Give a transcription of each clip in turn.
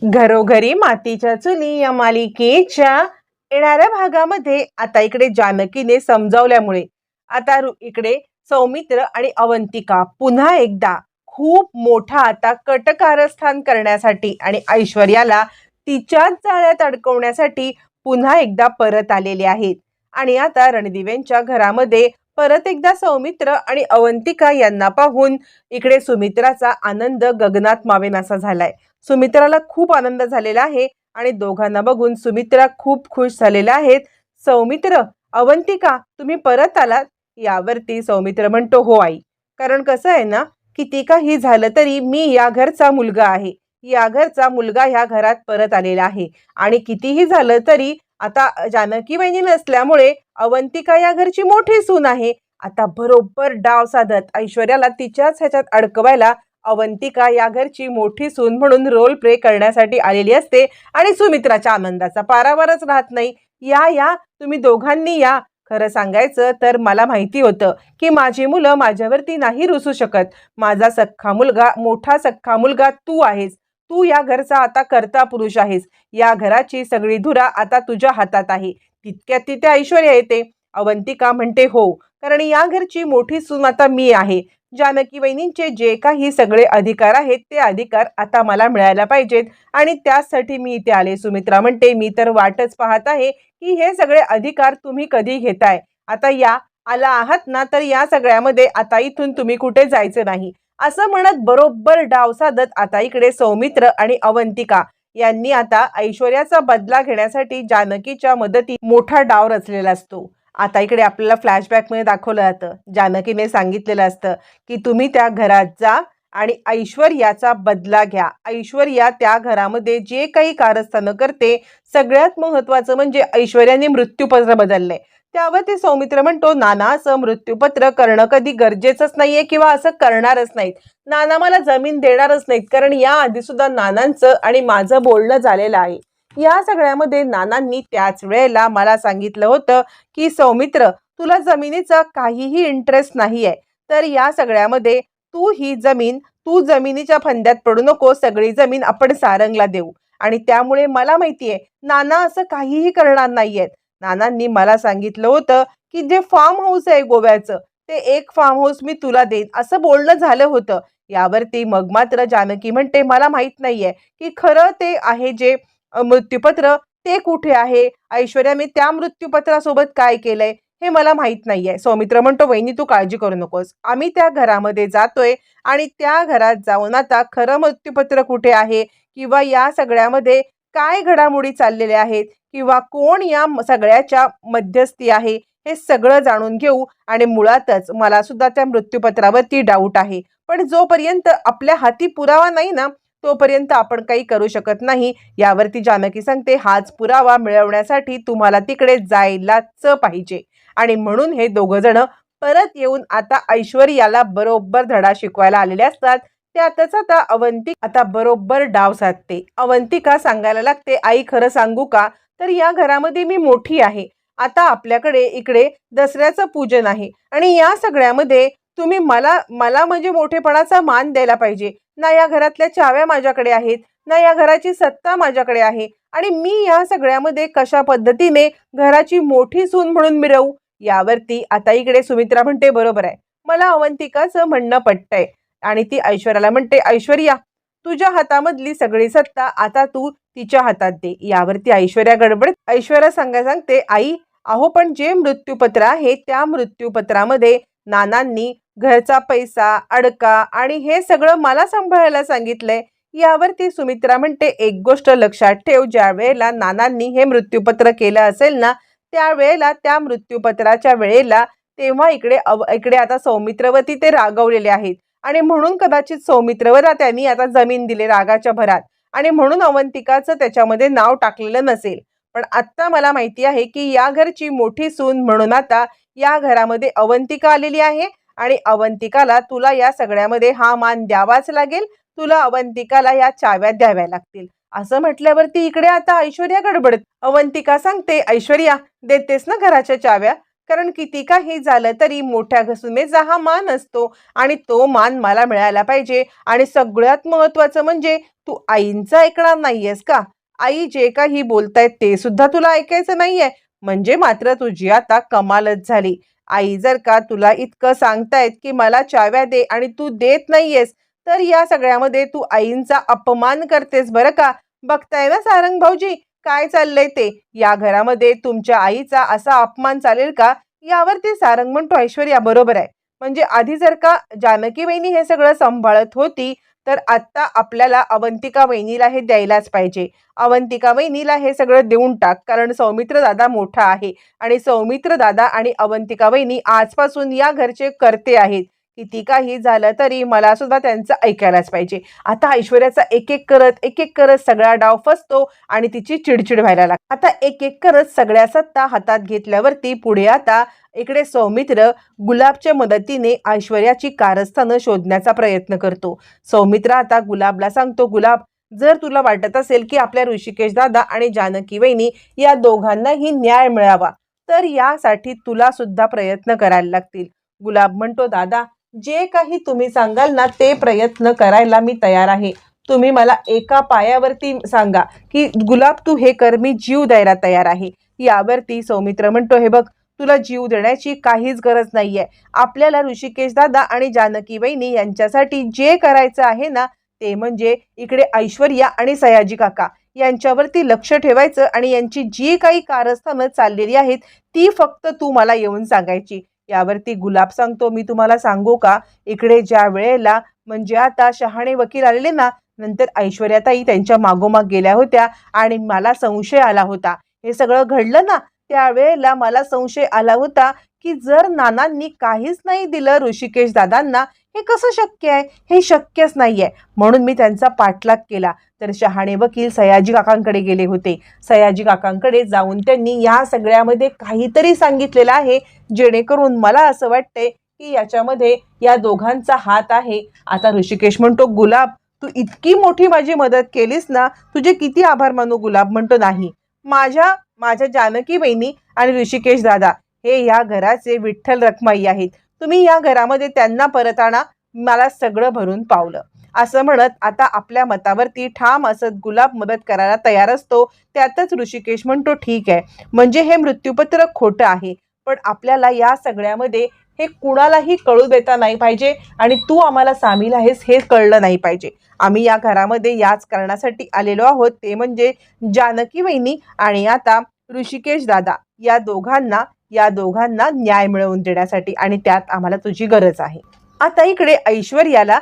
घरोघरी मातीच्या चुली या मालिकेच्या येणाऱ्या भागामध्ये आता इकडे जानकीने समजावल्यामुळे आता इकडे सौमित्र आणि अवंतिका पुन्हा एकदा खूप मोठा आता कटकारस्थान करण्यासाठी आणि ऐश्वर्याला तिच्याच जाळ्यात अडकवण्यासाठी पुन्हा एकदा परत आलेले आहेत. आणि आता रणदिवेंच्या घरामध्ये परत एकदा सौमित्र आणि अवंतिका यांना पाहून इकडे सुमित्राचा आनंद गगनात मावेनासा झालाय. सुमित्राला खूप आनंद झालेला आहे आणि दोघांना बघून सुमित्रा खूप खुश झालेल्या आहेत. सौमित्र, अवंतिका, तुम्ही परत आलात? यावरती सौमित्र म्हणतो, हो आई, कारण कसं आहे ना, किती काही झालं तरी मी या घरचा मुलगा आहे. या घरचा मुलगा ह्या घरात परत आलेला आहे आणि कितीही झालं तरी आता जानकी वहिनी नसल्यामुळे अवंतिका या घरची मोठी सून आहे. आता बरोबर डाव साधत ऐश्वर्याला तिच्याच ह्याच्यात अडकवायला अवंतिका या घरची मोठी सून म्हणून रोल प्ले करण्यासाठी आलेली असते आणि सुमित्राच्या आनंदाचा पारावरच राहत नाही. या या तुम्ही दोघांनी या. खरं सांगायचं तर मला माहिती होतं की माझी मुलं माझ्यावरती नाही रुसू शकत. माझा सख्खा मुलगा, मोठा सख्खा मुलगा तू आहेस. तू या घरचा आता कर्ता पुरुष आहेस. या घराची सगळी धुरा आता तुझ्या हातात आहे. तितक्यात तिथे ऐश्वर्या येते. अवंतिका म्हणते, हो, कारण या घरची मोठी सून आता मी आहे. जानकी वहिनींचे जे काही सगळे अधिकार आहेत ते अधिकार आता मला मिळायला पाहिजेत आणि त्यासाठी मी इथे आले. सुमित्रा म्हणते, मी तर वाटच पाहत आहे की हे सगळे अधिकार तुम्ही कधी घेताय. आता या आला आहात ना, तर या सगळ्यामध्ये आता इथून तुम्ही कुठे जायचं नाही. असं म्हणत बरोबर डाव साधत आता इकडे सौमित्र आणि अवंतिका यांनी आता ऐश्वर्याचा बदला घेण्यासाठी जानकीच्या मदती मोठा डाव रचलेला असतो. आता इकडे आपल्याला फ्लॅशबॅकमध्ये दाखवलं जातं. जानकीने सांगितलेलं असतं की तुम्ही त्या घरात जा आणि ऐश्वर्याचा बदला घ्या. ऐश्वर्या त्या घरामध्ये जे काही कारस्थानं करते, सगळ्यात महत्वाचं म्हणजे ऐश्वर्याने मृत्यूपत्र बदललंय. त्यावर ते सौमित्र म्हणतो, नाना, असं मृत्यूपत्र करणं कधी गरजेचंच नाहीये किंवा असं करणारच नाहीत. नाना मला जमीन देणारच नाहीत, कारण या आधी सुद्धा नानांचं आणि माझं बोलणं झालेलं आहे. या सगळ्यामध्ये नानांनी त्याच वेळेला मला सांगितलं होतं की सौमित्र, तुला जमिनीचा काहीही इंटरेस्ट नाहीये, तर या सगळ्यामध्ये तू जमिनीच्या फंद्यात पडू नको. सगळी जमीन आपण सारंगला देऊ. आणि त्यामुळे मला माहितीये नाना असं काहीही करणार नाहीयेत. नानांनी मला सांगितलं होतं की जे फार्म हाऊस आहे गोव्याचं, ते एक फार्म हाऊस मी तुला देईन, असं बोलणं झालं होतं. यावरती मग मात्र जानकी म्हणते, मला माहित नाहीये की खरं ते आहे जे मृत्यूपत्र ते कुठे आहे. ऐश्वर्याने त्या मृत्यूपत्रासोबत काय केलंय हे मला माहित नाहीये. सौमित्र म्हणतो, वहिनी तू काळजी करू नकोस. आम्ही त्या घरामध्ये जातोय आणि त्या घरात जाऊन आता खरं मृत्यूपत्र कुठे आहे किंवा या सगळ्यामध्ये काय घडामोडी चाललेल्या आहेत किंवा कोण या सगळ्याच्या मध्यस्थी आहे हे सगळं जाणून घेऊ. आणि मुळातच मला सुद्धा त्या मृत्यूपत्रावरती डाऊट आहे, पण जोपर्यंत आपल्या हाती पुरावा नाही ना, तोपर्यंत आपण काही करू शकत नाही. यावरती जानकी सांगते, हाच पुरावा मिळवण्यासाठी तुम्हाला तिकडे जायलाच पाहिजे. आणि म्हणून हे दोघ जण परत येऊन आता ऐश्वर्याला बरोबर धडा शिकवायला आलेले असतात. त्यातच आता आता बरोबर डाव साधते. अवंतिका सांगायला लागते, आई खरं सांगू का, तर या घरामध्ये मी मोठी आहे. आता आपल्याकडे इकडे दसऱ्याचं पूजन आहे आणि या सगळ्यामध्ये तुम्ही मला मला म्हणजे मोठेपणाचा मान द्यायला पाहिजे ना. या घरातल्या चाव्या माझ्याकडे आहेत ना, या घराची सत्ता माझ्याकडे आहे आणि मी या सगळ्यामध्ये कशा पद्धतीने घराची मोठी सून म्हणून मिरवू. यावरती आता इकडे सुमित्रा म्हणते, बरोबर आहे, मला अवंतिकाचं म्हणणं पटतंय. आणि ती ऐश्वर्याला म्हणते, ऐश्वर्या, तुझ्या हातामधली सगळी सत्ता आता तू तिच्या हातात दे. यावरती ऐश्वर्या सांगते, आई, अहो पण जे मृत्यूपत्र आहे त्या मृत्यूपत्रामध्ये नानांनी घरचा पैसा, अडका आणि हे सगळं मला सांभाळायला सांगितलंय. यावरती सुमित्रा म्हणते, एक गोष्ट लक्षात ठेव, ज्या वेळेला नानांनी हे मृत्यूपत्र केलं असेल ना, त्यावेळेला त्या मृत्यूपत्राच्या वेळेला तेव्हा इकडे आता सौमित्रवती ते रागवलेले आहेत आणि म्हणून कदाचित सौमित्रवर त्यांनी आता जमीन दिले रागाच्या भरात आणि म्हणून अवंतिकाचं त्याच्यामध्ये नाव टाकलेलं नसेल. पण आत्ता मला माहिती आहे की या घरची मोठी सून म्हणून आता या घरामध्ये अवंतिका आलेली आहे आणि अवंतिकाला तुला या सगळ्यामध्ये हा मान द्यावाच लागेल. तुला अवंतिकाला या चाव्या द्याव्या लागतील. असं म्हटल्यावरती इकडे आता ऐश्वर्या गडबडत. अवंतिका सांगते, ऐश्वर्या, देतेस ना घराच्या चाव्या, कारण किती काही झालं तरी मोठ्या घसुमेचा हा मान असतो आणि तो मान मला मिळायला पाहिजे. आणि सगळ्यात महत्वाचं म्हणजे तू आईंचं ऐकणार नाहीयेस का? आई जे काही बोलतायत ते सुद्धा तुला ऐकायचं नाहीये. म्हणजे मात्र तुझी आता कमालच झाली. आई जर का तुला इतकं सांगतायत की मला चाव्या दे आणि तू देत नाहीयेस, तर या सगळ्यामध्ये तू आईंचा अपमान करतेस बरं का. बघताय ना सारंग भाऊजी, काय चाललंय ते. या घरामध्ये तुमच्या आईचा असा अपमान चालेल का? यावरती सारंग म्हणतो, ऐश्वर्या बरोबर आहे. म्हणजे आधी जर का जानकी वहिनी हे सगळं सांभाळत होती, तर आता आपल्याला अवंतिका वहिनीला हे द्यायलाच पाहिजे. अवंतिका वहिनीला हे सगळं देऊन टाक, कारण सौमित्र दादा मोठा आहे आणि सौमित्र दादा आणि अवंतिका वहिनी आजपासून या घरचे कर्ते आहेत. किती काही झालं तरी मला सुद्धा त्यांचं ऐकायलाच पाहिजे. आता ऐश्वर्याचा एक एक करत सगळा डाव फसतो आणि तिची चिडचिड व्हायला लागते. आता एक एक करत सगळ्या सत्ता हातात घेतल्यावरती पुढे आता इकडे सौमित्र गुलाबच्या मदतीने ऐश्वर्याची कारस्थानं शोधण्याचा प्रयत्न करतो. सौमित्र आता गुलाबला सांगतो, गुलाब, जर तुला वाटत असेल की आपल्या ऋषिकेश दादा आणि जानकी वहिनी या दोघांनाही न्याय मिळावा, तर यासाठी तुला सुद्धा प्रयत्न करायला लागतील. गुलाब म्हणतो, दादा, जे काही तुम्ही सांगाल ना ते प्रयत्न करायला मी तयार आहे. तुम्ही मला एका पायावरती सांगा की गुलाब तू हे कर, मी जीव द्यायला तयार आहे. यावरती सौमित्र म्हणतो, हे बघ, तुला जीव देण्याची काहीच गरज नाहीये. आपल्याला ऋषिकेश दादा आणि जानकी वहिनी यांच्यासाठी जे करायचं आहे ना, ते म्हणजे इकडे ऐश्वर्या आणि सयाजी काका यांच्यावरती लक्ष ठेवायचं आणि यांची जी काही कारस्थानं चाललेली आहेत ती फक्त तू मला येऊन सांगायची. यावरती गुलाब सांगतो, मी तुम्हाला सांगू का, इकडे ज्या वेळेला म्हणजे आता शहाणे वकील आलेले ना, नंतर ऐश्वर्याताई त्यांच्या मागोमाग गेल्या होत्या आणि मला संशय आला होता. हे सगळं घडलं ना, त्यावेळेला मला संशय आला होता की जर नानांनी काहीच नाही दिलं ऋषिकेश दादांना, हे कसं शक्य आहे? हे शक्यच नाहीये. म्हणून मी त्यांचा पाठलाग केला. तर शहाणे वकील सयाजी काकांकडे गेले होते. सयाजी काकांकडे जाऊन त्यांनी या सगळ्यामध्ये काहीतरी सांगितलेलं आहे, जेणेकरून मला असं वाटतंय की याच्यामध्ये या दोघांचा हात आहे. आता ऋषिकेश म्हणतो, गुलाब, तू इतकी मोठी माझी मदत केलीस ना, तुझे किती आभार मानू. गुलाब म्हणतो, नाही, माझ्या माझ्या जानकी वहिनी आणि ऋषिकेश दादा हे या घराचे विठ्ठल रखमाई आहेत. तुम्ही या घरामध्ये त्यांना परत आणा, मला सगळं भरून पावलं. असं म्हणत आता आपल्या मतावरती ठाम असत गुलाब मदत करायला तयार असतो. त्यातच ऋषिकेश म्हणतो, ठीक आहे, म्हणजे हे मृत्यूपत्र खोटं आहे, पण आपल्याला या सगळ्यामध्ये हे कुणालाही कळू देता नाही पाहिजे आणि तू आम्हाला सामील आहेस हे कळलं नाही पाहिजे. आम्ही या घरामध्ये याच कारणासाठी आलेलो आहोत, ते म्हणजे जानकी वहिनी आणि आता ऋषिकेश दादा या दोघांना न्याय मिळवून देण्यासाठी, आणि त्यात आम्हाला तुझी गरज आहे. आता इकडे ऐश्वर्याला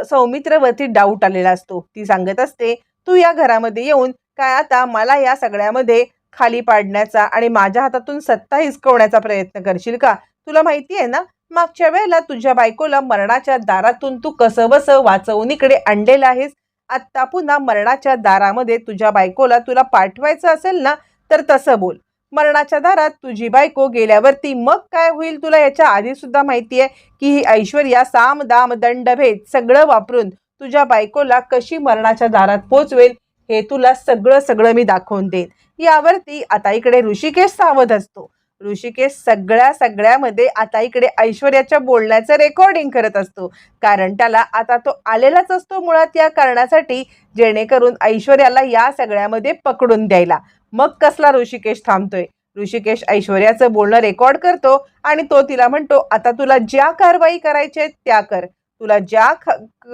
सौमित्रवरती डाऊट आलेला असतो. ती सांगत असते, तू या घरामध्ये येऊन काय आता मला या सगळ्यामध्ये खाली पाडण्याचा आणि माझ्या हातातून सत्ता हिसकवण्याचा प्रयत्न करशील का? तुला माहिती आहे ना, मागच्या वेळेला तुझ्या बायकोला मरणाच्या दारातून तू कसं बसं वाचवून इकडे आणलेलं आहेस. आत्ता पुन्हा मरणाच्या दारामध्ये तुझ्या बायकोला तुला पाठवायचं असेल ना, तर तसं बोल. मरणाच्या दारात तुझी बायको गेल्यावरती मग काय होईल तुला याच्या आधी सुद्धा माहिती आहे की ही ऐश्वर्या साम दाम दंडभेद सगळं वापरून तुझ्या बायकोला कशी मरणाच्या दारात पोचवेल, हे तुला सगळं मी दाखवून देईन. यावरती आता इकडे ऋषिकेश सावध असतो. ऋषिकेश सगळ्यामध्ये आता इकडे ऐश्वर्याच्या बोलण्याचं रेकॉर्डिंग करत असतो, कारण त्याला आता तो आलेलाच असतो मुळात या कारणासाठी, जेणेकरून ऐश्वर्याला या सगळ्यामध्ये पकडून द्यायला. मग कसला ऋषिकेश थांबतोय. ऋषिकेश ऐश्वर्याचं बोलणं रेकॉर्ड करतो आणि तो तिला म्हणतो, आता तुला ज्या कारवाई करायच्या त्या कर, तुला ज्या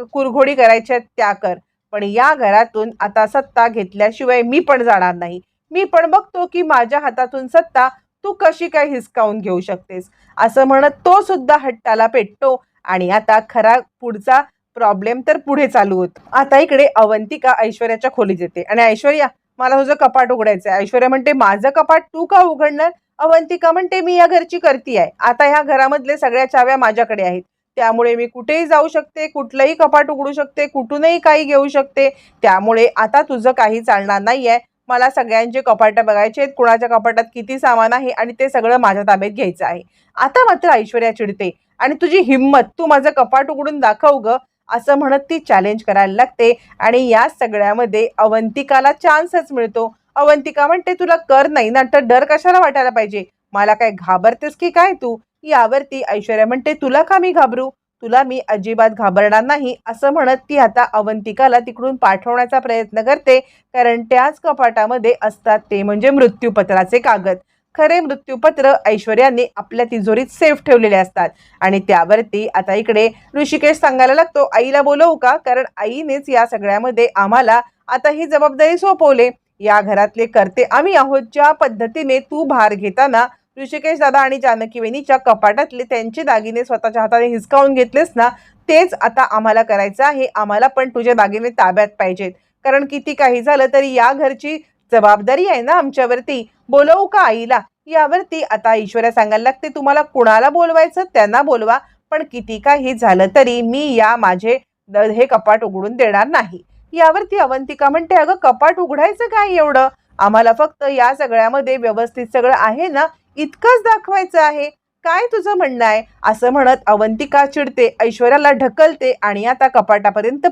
कुरघोडी करायच्या त्या कर, पण या घरातून आता सत्ता घेतल्याशिवाय मी पण जाणार नाही. मी पण बघतो की माझ्या हातातून सत्ता तू कशी काय हिसकावून घेऊ शकतेस. असं म्हणत तो सुद्धा हट्टाला पेटतो आणि आता खरा पुढचा प्रॉब्लेम तर पुढे चालू होतो. आता इकडे अवंतिका ऐश्वर्याच्या खोलीत येते आणि ऐश्वर्या, मला तुझं कपाट उघडायचं आहे. ऐश्वर्या म्हणते, माझं कपाट तू का उघडणार? अवंतिका म्हणते, मी या घरची करती आहे. आता ह्या घरामधले सगळ्या चाव्या माझ्याकडे आहेत, त्यामुळे मी कुठेही जाऊ शकते, कुठलंही कपाट उघडू शकते, कुठूनही काही घेऊ शकते. त्यामुळे आता तुझं काही चालणार नाहीये. मला सगळ्यांचे कपाट बघायचे आहेत, कुणाच्या कपाटात किती सामान आहे आणि ते सगळं माझ्या ताब्यात घ्यायचं आहे. आता मात्र ऐश्वर्या चिडते आणि तुझी हिम्मत, तू माझं कपाट उघडून दाखव ग, असं म्हणत ती चॅलेंज करायला लागते. आणि या सगळ्यामध्ये अवंतिकाला चान्सच मिळतो. अवंतिका म्हणते, तुला कर नाही ना, तर डर कशाला वाटायला पाहिजे. मला काय घाबरतेस की काय तू? यावरती ऐश्वर्या म्हणते, तुला का मी घाबरू? तुला मी अजिबात घाबरणार नाही, असं म्हणत ती आता अवंतिकाला तिकडून पाठवण्याचा प्रयत्न करते. कारण त्याच कपाटामध्ये असतात ते म्हणजे मृत्यूपत्राचे कागद. खरे मृत्यूपत्र ऐश्वर्याने आपल्या तिजोरीत सेफ ठेवलेले असतात. आणि त्यावरती आता इकडे ऋषिकेश सांगायला लागतो, आईला बोलवू का? कारण आईनेच या सगळ्यामध्ये आम्हाला आता ही जबाबदारी सोपवले. या घरातले करते आम्ही आहोत. ज्या पद्धतीने तू भार घेताना ऋषिकेश दादा आणि जानकी वहिनीच्या कपाटातले त्यांचे दागिने स्वतःच्या हाताने हिसकावून घेतलेस ना, तेच आता आम्हाला करायचं आहे. आम्हाला पण तुझे दागिने ताब्यात पाहिजेत. कारण किती काही झालं तरी या घरची जबाबदारी आहे ना आमच्यावरती. बोलवू का आईला? यावरती आता ऐश्वर्या सांगायला लागते, तुम्हाला कुणाला बोलवायचं त्यांना बोलवा, पण किती काही झालं तरी मी या माझे हे कपाट उघडून देणार नाही. यावरती अवंतिका म्हणते, अगं कपाट उघडायचं काय एवढं? आम्हाला फक्त या सगळ्यामध्ये व्यवस्थित सगळं आहे ना इतकंच दाखवायचं आहे. काय तुझं म्हणणं आहे? असं म्हणत अवंतिका चिडते, ऐश्वर्याला ढकलते आणि आता कपाटापर्यंत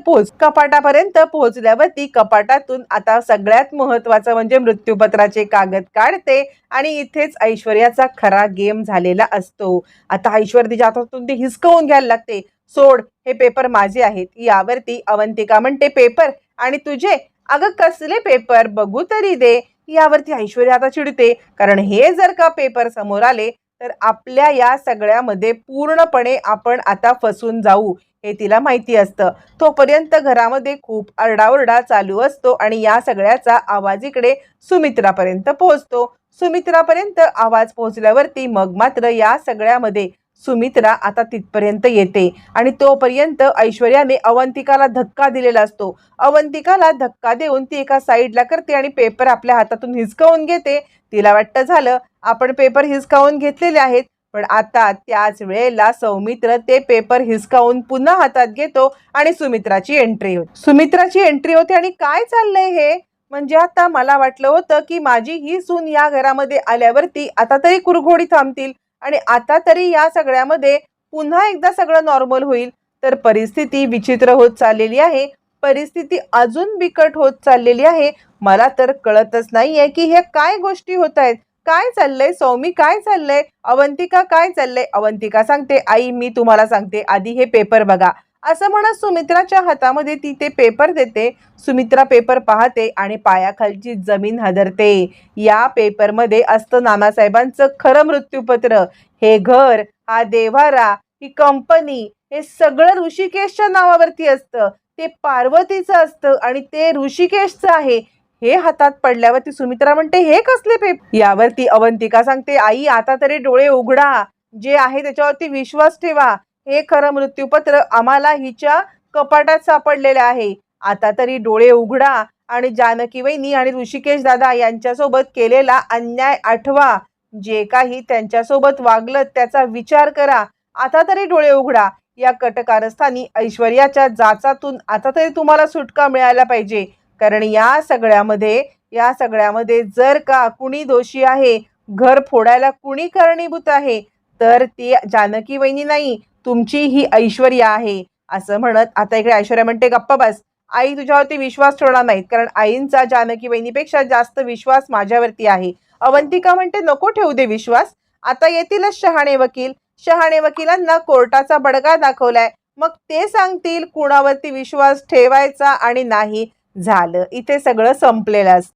पोहोचल्यावरती कपाटातून आता सगळ्यात महत्वाचं म्हणजे मृत्यूपत्राचे कागद काढते आणि इथेच ऐश्वर्याचा खरा गेम झालेला असतो. आता ऐश्वर्या तिच्या हातातून ते हिसकवून घ्यायला लागते. सोड, हे पेपर माझे आहेत. यावरती अवंतिका म्हणते, पेपर आणि तुझे? अगं कसले पेपर, बघू तरी दे. यावरती ऐश्वर्या आता चिडते, कारण हे जर का पेपर समोर आले तर आपल्या या सगळ्यामध्ये पूर्णपणे आपण आता फसून जाऊ हे तिला माहिती असतं. तोपर्यंत घरामध्ये खूप आरडाओरडा चालू असतो आणि या सगळ्याचा आवाज इकडे सुमित्रापर्यंत पोहोचतो. सुमित्रापर्यंत आवाज पोहोचल्यावरती मग मात्र या सगळ्यामध्ये सुमित्रा आता तिथपर्यंत येते आणि तोपर्यंत ऐश्वर्याने अवंतिकाला धक्का दिलेला असतो. अवंतिकाला धक्का देऊन ती एका साईडला करते आणि पेपर आपल्या हातातून हिसकावून घेते. तिला वाटतं झालं, आपण पेपर हिसकावून घेतलेले आहेत. पण आता त्याच वेळेला सौमित्र ते पेपर हिसकावून पुन्हा हातात घेतो आणि सुमित्राची एंट्री होते आणि काय चाललंय हे? म्हणजे आता मला वाटलं होतं की माझी ही सून या घरामध्ये आल्यावरती आता तरी कुरघोडी थांबतील आणि आता तरी या सगळ्यामध्ये पुन्हा एकदा सगळं नॉर्मल होईल. तर परिस्थिती विचित्र होत चाललेली आहे. परिस्थिती अजून बिकट होत चाललेली आहे. मला तर कळतच नाहीये की हे काय गोष्टी होत आहेत. काय चाललंय सौमी, काय चाललंय? अवंतिका, काय चाललंय? अवंतिका सांगते, आई मी तुम्हाला सांगते, आधी हे पेपर बघा. असं म्हणत सुमित्राच्या हातामध्ये ती ते पेपर देते. सुमित्रा पेपर पाहते आणि पायाखालची जमीन हादरते. या पेपरमध्ये असतं नानासाहेबांचं खरं मृत्यूपत्र. हे घर, हा देव्हारा, ही कंपनी, हे सगळं ऋषिकेशच्या नावावरती असतं. ते पार्वतीचं असतं आणि ते ऋषिकेशचं आहे. हे हातात पडल्यावरती सुमित्रा म्हणते, हे कसले पेपर? यावरती अवंतिका सांगते, आई आता तरी डोळे उघडा. जे आहे त्याच्यावरती विश्वास ठेवा. हे खरं मृत्यूपत्र आम्हाला हिच्या कपाटात सापडलेलं आहे. आता तरी डोळे उघडा आणि जानकी वहिनी आणि ऋषिकेश दादा यांच्यासोबत केलेला अन्याय आठवा. जे काही त्यांच्यासोबत वागलं त्याचा विचार करा. आता तरी डोळे उघडा. या कटकारस्थानी ऐश्वर्याच्या जाचातून आता तरी तुम्हाला सुटका मिळायला पाहिजे. कारण या सगळ्यामध्ये जर का कुणी दोषी आहे, घर फोडायला कुणी कारणीभूत आहे, तर ती जानकी वहिनी नाही, तुमची ही ऐश्वर्या आहे. असं म्हणत आता इकडे ऐश्वर्या म्हणते, गप्पा बस. आई तुझ्यावरती विश्वास ठेवणार नाहीत, कारण आईंचा जानकी वहिनीपेक्षा जास्त विश्वास माझ्यावरती आहे. अवंतिका म्हणते, नको ठेवू दे विश्वास. आता येतीलच शहाणे वकील. शहाणे वकिलांना कोर्टाचा बडगा दाखवलाय. मग ते सांगतील कुणावरती विश्वास ठेवायचा आणि नाही. झालं, इथे सगळं संपलेलं असतं.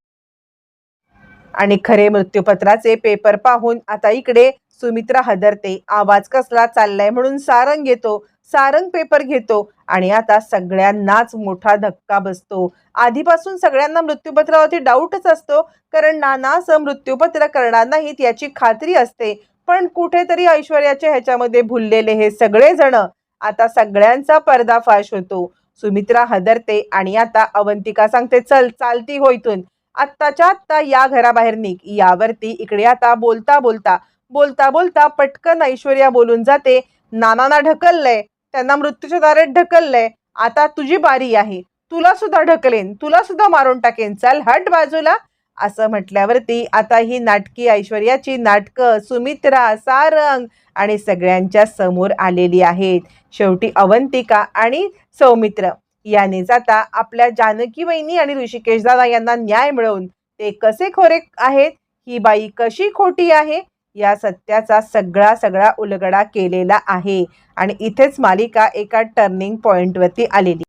आणि खरे मृत्यूपत्राचे पेपर पाहून आता इकडे सुमित्रा हदरते. आवाज कसला चाललाय म्हणून सारंग येतो. सारंग पेपर घेतो आणि आता सगळ्यांनाच मोठा धक्का बसतो. आधीपासून सगळ्यांना मृत्यूपत्रावरती डाऊटच असतो, कारण नाना असं मृत्यूपत्र करणार नाहीत याची खात्री असते. पण कुठेतरी ऐश्वर्याच्या ह्याच्यामध्ये भुललेले हे सगळे जण आता सगळ्यांचा पर्दाफाश होतो. सुमित्रा हदरते आणि आता अवंतिका सांगते, चल चालती हो इथून, आत्ताच्या आत्ता या घराबाहेर निघ. यावरती इकडे आता बोलता बोलता पटकन ऐश्वर्या बोलून जाते, नानांना ढकललंय, त्यांना मृत्यूच्या दारात ढकललंय. आता तुझी बारी आहे. तुला सुद्धा ढकलेन, तुला सुद्धा मारून टाकेन, चल हट बाजूला. असं म्हटल्यावरती आता ही नाटकी ऐश्वर्याची नाटकं सुमित्रा, सारंग आणि सगळ्यांच्या समोर आलेली आहेत. शेवटी अवंतिका आणि सौमित्र याने आता आपल्या जानकी वहिनी आणि ऋषिकेश दादा यांना न्याय मिळवून ते कसे खरे आहेत, ही बाई कशी खोटी आहे, या सत्याचा सगळा उलगडा केलेला आहे आणि इथेच मालिका एका टर्निंग पॉइंटवरती आलेली